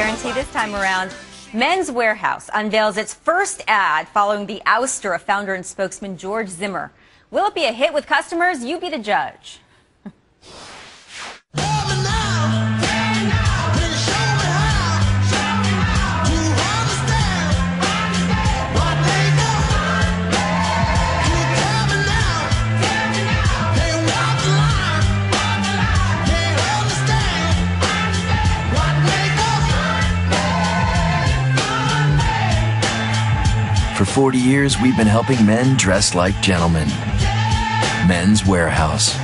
guarantee this time around. Men's Wearhouse unveils its first ad following the ouster of founder and spokesman George Zimmer. Will it be a hit with customers? You be the judge. For 40 years, we've been helping men dress like gentlemen. Men's Wearhouse.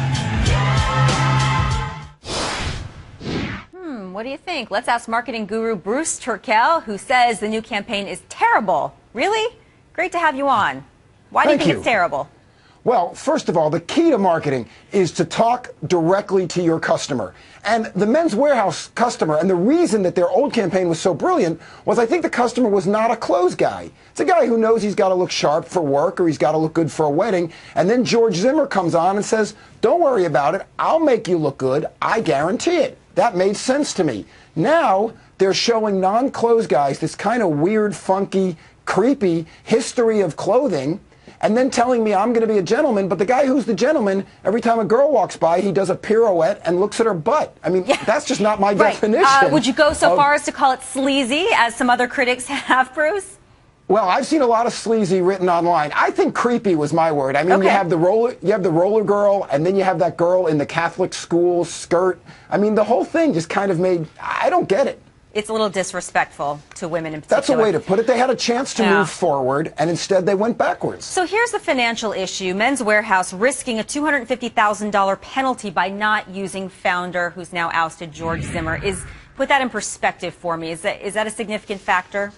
What do you think? Let's ask marketing guru Bruce Turkel, who says the new campaign is terrible. Really? Great to have you on. Why do you think it's terrible? Well, first of all, the key to marketing is to talk directly to your customer. And the Men's Wearhouse customer, and the reason that their old campaign was so brilliant, was I think the customer was not a clothes guy. It's a guy who knows he's got to look sharp for work or he's got to look good for a wedding. And then George Zimmer comes on and says, don't worry about it. I'll make you look good. I guarantee it. That made sense to me. Now they're showing non-clothes guys this kind of weird, funky, creepy history of clothing, and then telling me I'm going to be a gentleman, but the guy who's the gentleman, every time a girl walks by, he does a pirouette and looks at her butt. I mean, that's just not my definition. Would you go so far as to call it sleazy, as some other critics have, Bruce? Well, I've seen a lot of sleazy written online. I think creepy was my word. I mean, you have the roller girl, and then you have that girl in the Catholic school skirt. I mean, the whole thing just kind of made, I don't get it. It's a little disrespectful to women in particular. That's a way to put it. They had a chance to move forward, and instead they went backwards. So here's the financial issue. Men's Wearhouse risking a $250,000 penalty by not using founder, who's now ousted, George Zimmer. Put that in perspective for me. Is that a significant factor?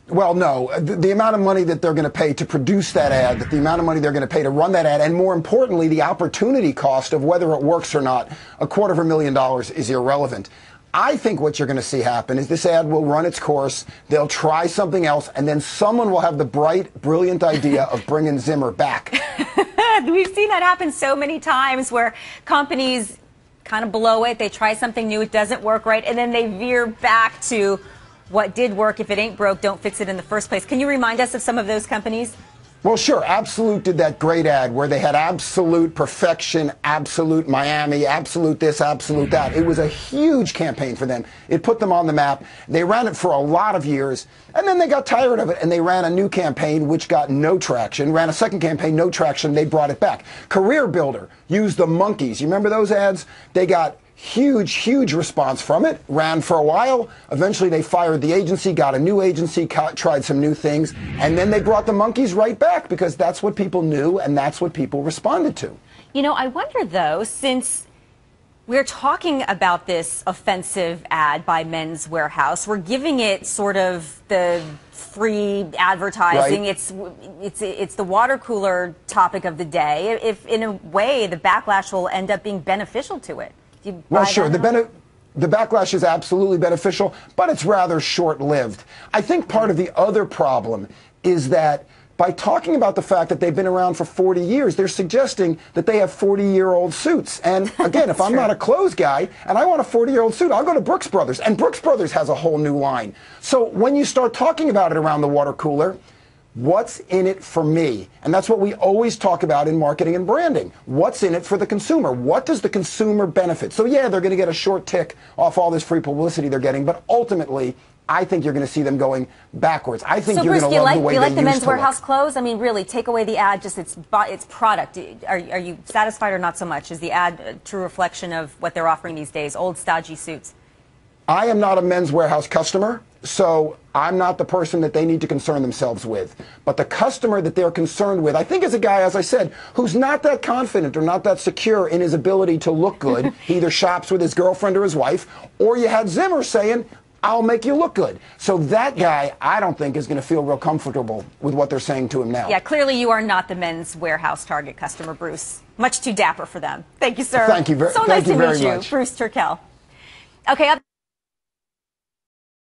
Well, no. The amount of money that they're going to pay to produce that ad, the amount of money they're going to pay to run that ad, and more importantly, the opportunity cost of whether it works or not, $250,000 is irrelevant. I think what you're going to see happen is this ad will run its course, they'll try something else, and then someone will have the bright, brilliant idea of bringing Zimmer back. We've seen that happen so many times where companies kind of blow it, they try something new, it doesn't work right, and then they veer back to what did work. If it ain't broke, don't fix it in the first place. Can you remind us of some of those companies? Well, sure. Absolute did that great ad where they had absolute perfection, absolute Miami, absolute this, absolute that. It was a huge campaign for them. It put them on the map. They ran it for a lot of years, and then they got tired of it, and they ran a new campaign which got no traction. Ran a second campaign, no traction. They brought it back. Career Builder used the monkeys. You remember those ads? They got huge response from it. Ran for a while. Eventually they fired the agency, got a new agency, tried some new things, and then they brought the monkeys right back because that's what people knew and that's what people responded to. You know, I wonder though, since we're talking about this offensive ad by Men's Wearhouse, we're giving it sort of the free advertising. Right. It's the water cooler topic of the day. If in a way the backlash will end up being beneficial to it. Well, sure. The backlash is absolutely beneficial, but it's rather short-lived. I think part of the other problem is that by talking about the fact that they've been around for 40 years, they're suggesting that they have 40-year-old suits. And again, if I'm not a clothes guy and I want a 40-year-old suit, I'll go to Brooks Brothers. And Brooks Brothers has a whole new line. So when you start talking about it around the water cooler, what's in it for me? And that's what we always talk about in marketing and branding. What's in it for the consumer? What does the consumer benefit? So yeah, they're going to get a short tick off all this free publicity they're getting, but ultimately, I think you're going to see them going backwards. I think you're going to love the way they used to look. So Bruce, do you like the Men's Wearhouse clothes? I mean, really, take away the ad, just its product. Are you satisfied or not so much? Is the ad a true reflection of what they're offering these days, old stodgy suits? I am not a Men's Wearhouse customer, so I'm not the person that they need to concern themselves with. But the customer that they're concerned with, I think, is a guy, as I said, who's not that confident or not that secure in his ability to look good. He either shops with his girlfriend or his wife, or you had Zimmer saying, I'll make you look good. So that guy, I don't think, is going to feel real comfortable with what they're saying to him now. Yeah, clearly you are not the Men's Wearhouse target customer, Bruce. Much too dapper for them. Thank you, sir. Thank you very much. So nice to meet you, Bruce Turkel. Okay.